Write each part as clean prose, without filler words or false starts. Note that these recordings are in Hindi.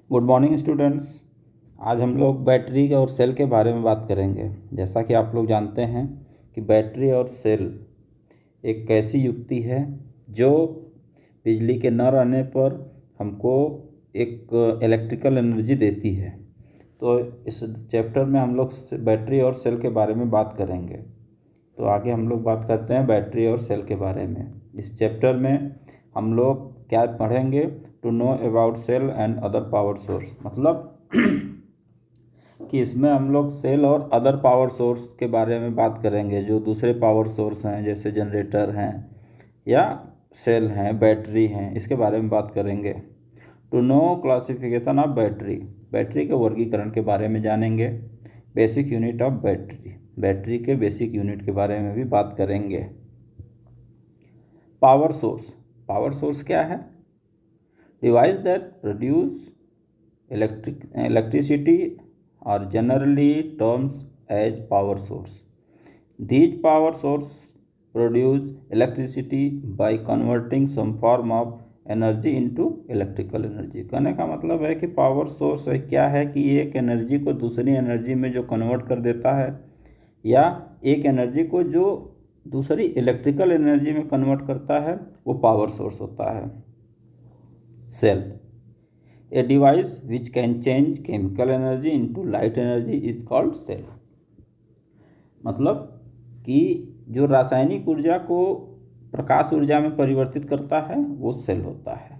Good morning students. आज हम लोग बैटरी और सेल के बारे में बात करेंगे। जैसा कि आप लोग जानते हैं कि बैटरी और सेल एक ऐसी युक्ति है जो बिजली के न रहने पर हमको एक इलेक्ट्रिकल एनर्जी देती है। तो इस चैप्टर में हम लोग बैटरी और सेल के बारे में बात करेंगे। तो आगे हम लोग बात करते हैं बैटरी और सेल के बारे में। इस चैप्टर में हम लोग क्या पढ़ेंगे? To know about cell and other power source, मतलब कि इसमें हम लोग सेल और अदर पावर सोर्स के बारे में बात करेंगे, जो दूसरे पावर सोर्स हैं जैसे जनरेटर हैं या सेल हैं, बैटरी हैं, इसके बारे में बात करेंगे। To know classification of battery, battery के वर्गीकरण के बारे में जानेंगे। Basic unit of battery, battery के बेसिक यूनिट के बारे में भी बात करेंगे। पावर सोर्स, पावर सोर्स क्या है? Device that produce electricity are generally termed as power source. These power source produce electricity by converting some form of energy into electrical energy. कहने का मतलब है कि पावर सोर्स है क्या है कि एक एनर्जी को दूसरी एनर्जी में जो कन्वर्ट कर देता है, या एक एनर्जी को जो दूसरी इलेक्ट्रिकल एनर्जी में कन्वर्ट करता है, वो पावर सोर्स होता है। Cell, A device which can change chemical energy into light energy is called cell। मतलब कि जो रासायनिक ऊर्जा को प्रकाश ऊर्जा में परिवर्तित करता है वो सेल होता है।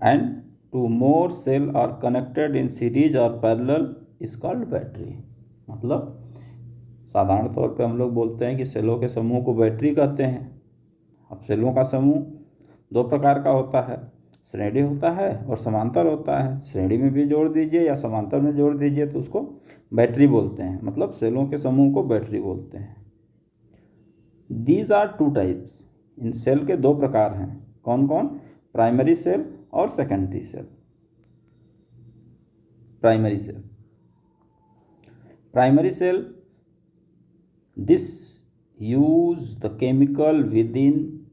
And two more cell are connected in series और पैरेलल इज कॉल्ड बैटरी। मतलब साधारण तौर पे हम लोग बोलते हैं कि सेलों के समूह को बैटरी कहते हैं। अब सेलों का समूह दो प्रकार का होता है, श्रेणी होता है और समांतर होता है। श्रेणी में भी जोड़ दीजिए या समांतर में जोड़ दीजिए तो उसको बैटरी बोलते हैं, मतलब सेलों के समूह को बैटरी बोलते हैं। दीज आर टू टाइप्स, इन सेल के दो प्रकार हैं। कौन कौन? प्राइमरी सेल और secondary cell. Primary cell, primary cell this use the chemical within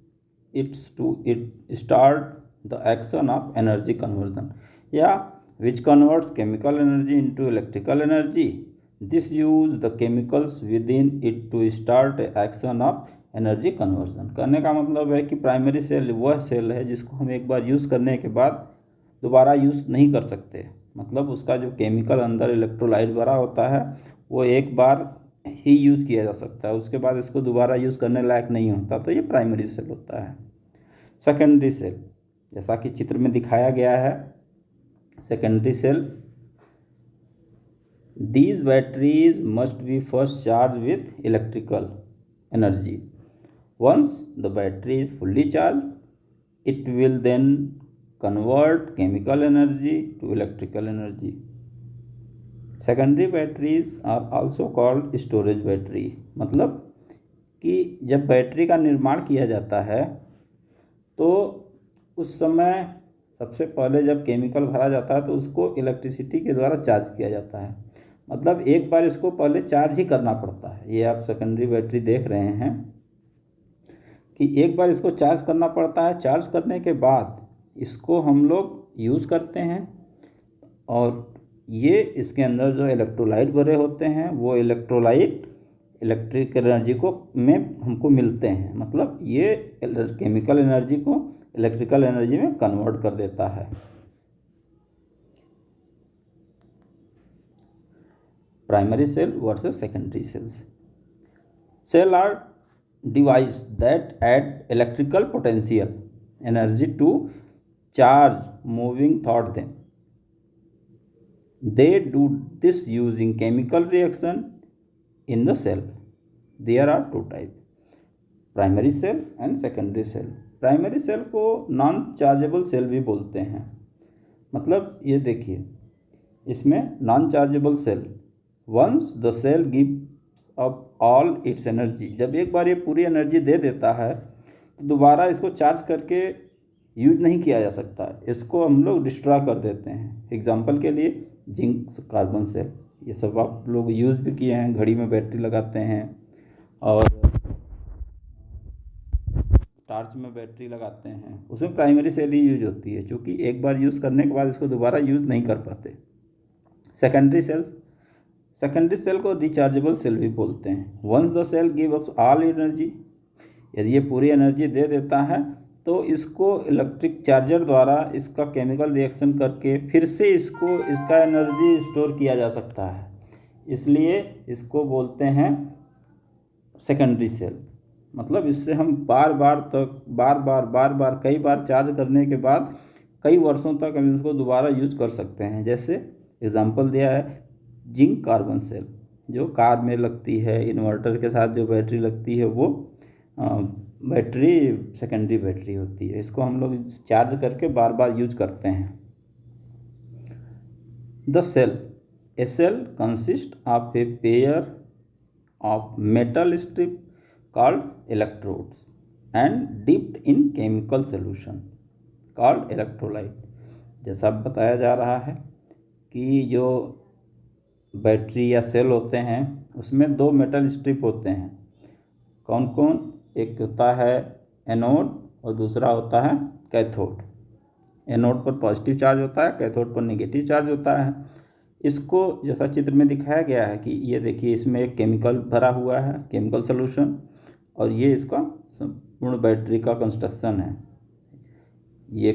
its to it start the action of energy conversion, which converts chemical energy into electrical energy. This use the chemicals within it to start action of energy conversion। कहने का मतलब है कि प्राइमरी सेल वह सेल है जिसको हम एक बार यूज़ करने के बाद दोबारा यूज़ नहीं कर सकते। मतलब उसका जो केमिकल अंदर इलेक्ट्रोलाइट भरा होता है वो एक बार ही यूज़ किया जा सकता है, उसके बाद इसको दोबारा यूज़ करने लायक नहीं होता। तो ये प्राइमरी सेल होता है। सेकेंडरी सेल, जैसा कि चित्र में दिखाया गया है, secondary cell, these batteries must be first charge with electrical energy. Once the battery is fully charge it will then convert chemical energy to electrical energy. Secondary batteries are also called storage battery. मतलब कि जब बैटरी का निर्माण किया जाता है तो उस समय सबसे पहले जब केमिकल भरा जाता है तो उसको इलेक्ट्रिसिटी के द्वारा चार्ज किया जाता है। मतलब एक बार इसको पहले चार्ज ही करना पड़ता है। ये आप सेकेंडरी बैटरी देख रहे हैं कि एक बार इसको चार्ज करना पड़ता है। चार्ज करने के बाद इसको हम लोग यूज़ करते हैं और ये इसके अंदर जो इलेक्ट्रोलाइट भरे होते हैं वो इलेक्ट्रोलाइट इलेक्ट्रिक एनर्जी को में हमको मिलते हैं। मतलब ये केमिकल एनर्जी को इलेक्ट्रिकल एनर्जी में कन्वर्ट कर देता है। Primary cell versus secondary cells. Cell are device that add electrical potential energy to charge moving through them. They do this using chemical reaction in the cell. There are two types, primary cell and secondary cell। Primary cell को नॉन चार्जेबल सेल भी बोलते हैं। मतलब ये देखिए, इसमें non chargeable cell, once the cell gives up all its energy, जब एक बार ये पूरी एनर्जी दे देता है तो दोबारा इसको चार्ज करके यूज नहीं किया जा सकता। इसको हम लोग डिस्ट्रॉय कर देते हैं। एग्जाम्पल के लिए जिंक कार्बन सेल, ये सब आप लोग यूज़ भी किए हैं। घड़ी में बैटरी लगाते हैं और टार्च में बैटरी लगाते हैं उसमें प्राइमरी सेल ही यूज होती है, क्योंकि एक बार यूज़ करने के बाद इसको दोबारा यूज़ नहीं कर पाते। सेकेंडरी सेल को रिचार्जेबल सेल भी बोलते हैं। Once the cell give up all energy, यदि ये पूरी एनर्जी दे देता है तो इसको इलेक्ट्रिक चार्जर द्वारा इसका केमिकल रिएक्शन करके फिर से इसका एनर्जी स्टोर किया जा सकता है, इसलिए इसको बोलते हैं सेकेंडरी सेल। मतलब इससे हम बार बार कई बार चार्ज करने के बाद कई वर्षों तक हम इसको दोबारा यूज कर सकते हैं। जैसे एग्जांपल दिया है जिंक कार्बन सेल, जो कार में लगती है, इन्वर्टर के साथ जो बैटरी लगती है वो बैटरी सेकेंडरी बैटरी होती है। इसको हम लोग चार्ज करके बार बार यूज करते हैं। The cell, a cell consist of a pair of metal strip called electrodes and dipped in chemical solution called electrolyte. जैसा बताया जा रहा है कि जो बैटरी या सेल होते हैं उसमें दो मेटल स्ट्रिप होते हैं। कौन कौन? एक होता है एनोड और दूसरा होता है कैथोड। एनोड पर पॉजिटिव चार्ज होता है, कैथोड पर नेगेटिव चार्ज होता है। इसको जैसा चित्र में दिखाया गया है कि ये देखिए इसमें एक केमिकल भरा हुआ है, केमिकल सोल्यूशन, और ये इसका संपूर्ण बैटरी का कंस्ट्रक्शन है। ये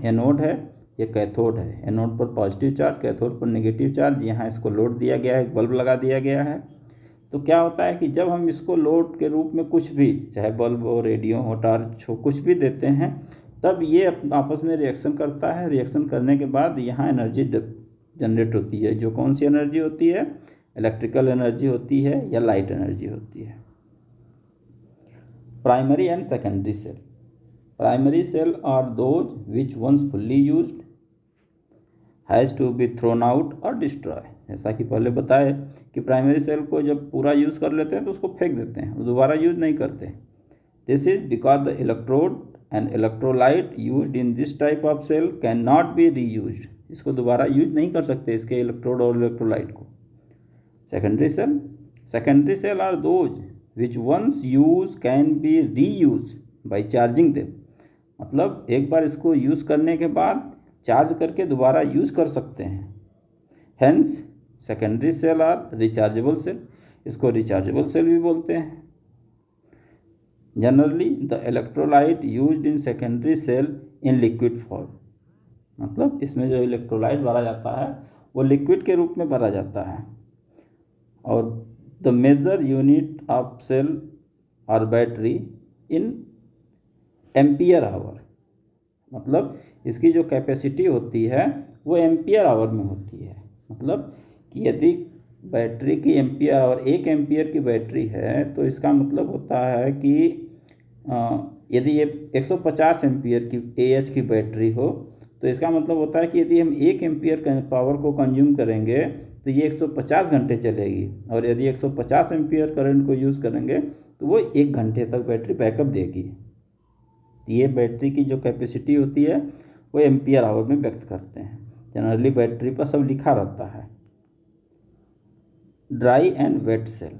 एनोड है, ये कैथोड है। एनोड पर पॉजिटिव चार्ज, कैथोड पर नेगेटिव चार्ज। यहाँ इसको लोड दिया गया है, एक बल्ब लगा दिया गया है। तो क्या होता है कि जब हम इसको लोड के रूप में कुछ भी, चाहे बल्ब हो, रेडियो हो, टॉर्च हो, कुछ भी देते हैं, तब ये आपस में रिएक्शन करता है। रिएक्शन करने के बाद यहाँ एनर्जी जनरेट होती है। जो कौन सी एनर्जी होती है? इलेक्ट्रिकल एनर्जी होती है या लाइट एनर्जी होती है। Primary and secondary cell. Primary cell are those which once fully used has to be thrown out और डिस्ट्रॉय। जैसा कि पहले बताए कि प्राइमरी सेल को जब पूरा यूज़ कर लेते हैं तो उसको फेंक देते हैं, दोबारा यूज़ नहीं करते। This is because the electrode and electrolyte used in this type of cell can not be reused. इसको दोबारा यूज नहीं कर सकते, इसके इलेक्ट्रोड और इलेक्ट्रोलाइट को। Secondary cell are those which once use can be reuse by charging them. मतलब एक बार इसको यूज़ करने के बाद चार्ज करके दोबारा यूज़ कर सकते हैं। Hence secondary cell are rechargeable cell. इसको रिचार्जेबल सेल भी बोलते हैं। Generally the electrolyte used in secondary cell in liquid form. मतलब इसमें जो इलेक्ट्रोलाइट भरा जाता है वो लिक्विड के रूप में भरा जाता है। और the major unit of cell और बैटरी इन एम्पियर आवर। मतलब इसकी जो कैपेसिटी होती है वो एम्पियर आवर में होती है। मतलब कि यदि बैटरी की एम्पियर आवर 1 एम्पियर की बैटरी है तो इसका मतलब होता है कि यदि ये 150 एम्पियर की AH की बैटरी हो तो इसका मतलब होता है कि यदि हम 1 एम्पियर पावर को कंज्यूम करेंगे तो ये 150 घंटे चलेगी। और यदि 150 एम्पियर करंट को यूज़ करेंगे तो वो 1 घंटे तक बैटरी बैकअप देगी। ये बैटरी की जो कैपेसिटी होती है वो एम्पियर आवर में व्यक्त करते हैं। जनरली बैटरी पर सब लिखा रहता है। Dry and wet cell.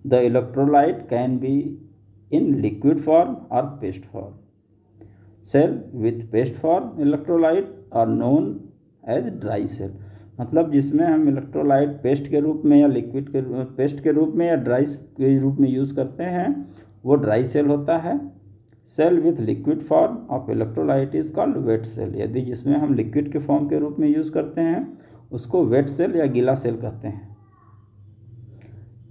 The electrolyte can be in liquid form और paste form. Cell with paste form electrolyte are known as dry cell. मतलब जिसमें हम इलेक्ट्रोलाइट पेस्ट के रूप में या लिक्विड के पेस्ट के रूप में या ड्राई के रूप में यूज़ करते हैं वो ड्राई सेल होता है। Cell with liquid form of electrolyte is called wet cell. यदि जिसमें हम लिक्विड के फॉर्म के रूप में यूज़ करते हैं उसको वेट सेल या गीला सेल कहते हैं।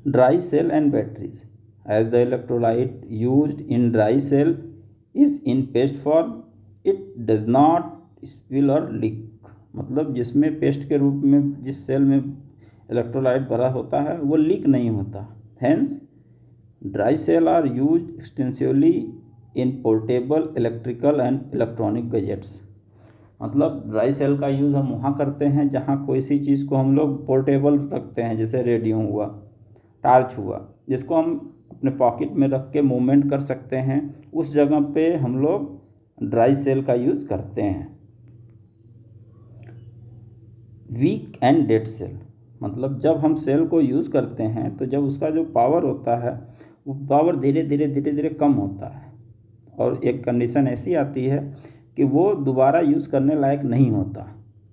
Dry cell and batteries. As the electrolyte used in dry cell is in paste form it does not spill और लीक। मतलब जिसमें पेस्ट के रूप में जिस सेल में इलेक्ट्रोलाइट भरा होता है वो लीक नहीं होता। Hence dry cell are used extensively in portable electrical and electronic gadgets. मतलब ड्राई सेल का यूज़ हम वहाँ करते हैं जहाँ कोई सी चीज़ को हम लोग पोर्टेबल रखते हैं, जैसे रेडियो हुआ, टार्च हुआ, जिसको हम अपने पॉकेट में रख के मूवमेंट कर सकते हैं। उस जगह पे हम लोग ड्राई सेल का यूज़ करते हैं। Weak and dead cell. मतलब जब हम सेल को यूज़ करते हैं तो जब उसका जो पावर होता है वो पावर धीरे धीरे धीरे धीरे कम होता है और एक कंडीशन ऐसी आती है कि वो दोबारा यूज़ करने लायक नहीं होता।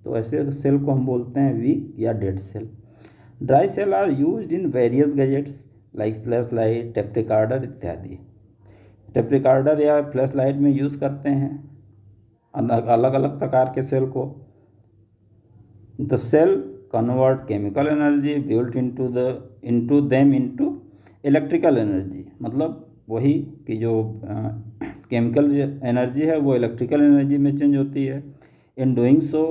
तो ऐसे सेल को हम बोलते हैं वीक या dead cell. Dry cell are used in various gadgets like flash light, tape recorder इत्यादि। टेप रिकॉर्डर या फ्लैश लाइट में यूज़ करते हैं अलग अलग प्रकार के सेल को। The cell convert chemical energy built into them into electrical energy, मतलब वही कि जो केमिकल एनर्जी है वो इलेक्ट्रिकल एनर्जी में चेंज होती है। In doing so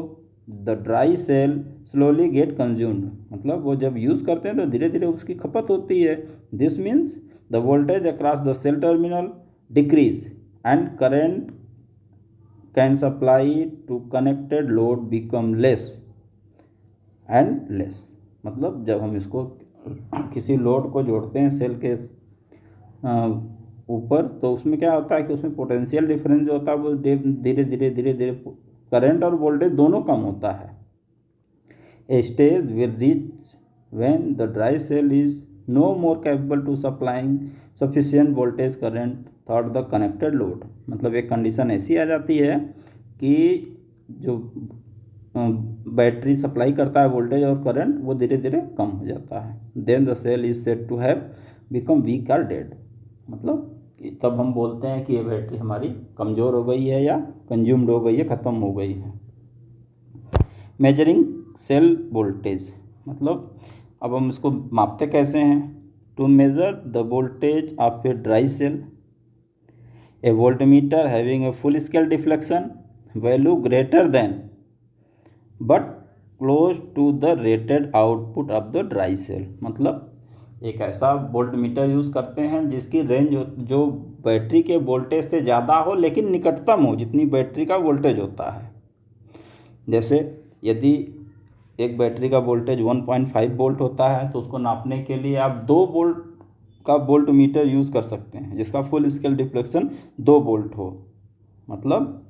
the dry cell slowly get consumed, मतलब वो जब यूज़ करते हैं तो धीरे धीरे उसकी खपत होती है। This means the voltage across the cell terminal decrease and current can supply to connected load become less and less. मतलब जब हम इसको किसी लोड को जोड़ते हैं सेल के ऊपर तो उसमें क्या होता है कि उसमें पोटेंशियल डिफरेंस जो होता है वो धीरे धीरे करंट और वोल्टेज दोनों कम होता है। A stage will reach when the dry cell is no more capable to supplying sufficient voltage current through the connected load, मतलब एक कंडीशन ऐसी आ जाती है कि जो बैटरी सप्लाई करता है वोल्टेज और करंट वो धीरे धीरे कम हो जाता है। Then the cell is said to have become weak और डेड, मतलब तब हम बोलते हैं कि ये बैटरी हमारी कमज़ोर हो गई है या कंज्यूम्ड हो गई है, ख़त्म हो गई है। मेजरिंग सेल वोल्टेज, मतलब अब हम इसको मापते कैसे हैं। To measure the voltage of a dry cell, a voltmeter having a full scale deflection value greater than but close to the rated output of the dry cell, मतलब एक ऐसा वोल्ट मीटर यूज़ करते हैं जिसकी रेंज जो बैटरी के वोल्टेज से ज़्यादा हो लेकिन निकटतम हो जितनी बैटरी का वोल्टेज होता है। जैसे यदि एक बैटरी का वोल्टेज 1.5 वोल्ट होता है तो उसको नापने के लिए आप 2 वोल्ट का वोल्ट मीटर यूज़ कर सकते हैं जिसका फुल स्केल डिफ्लेक्शन 2 वोल्ट हो, मतलब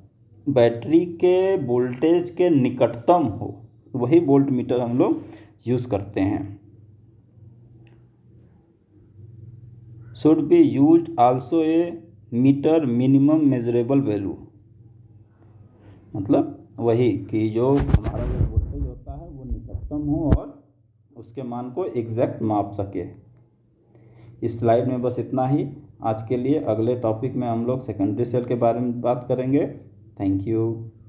बैटरी के वोल्टेज के निकटतम हो, वही वोल्ट मीटर हम लोग यूज़ करते हैं। Should be used also a meter minimum measurable value, मतलब वही कि जो हमारा जो वोल्टेज होता है वो निकटतम हो और उसके मान को एग्जैक्ट माप सके। इस स्लाइड में बस इतना ही आज के लिए। अगले टॉपिक में हम लोग सेकेंडरी सेल के बारे में बात करेंगे। Thank you.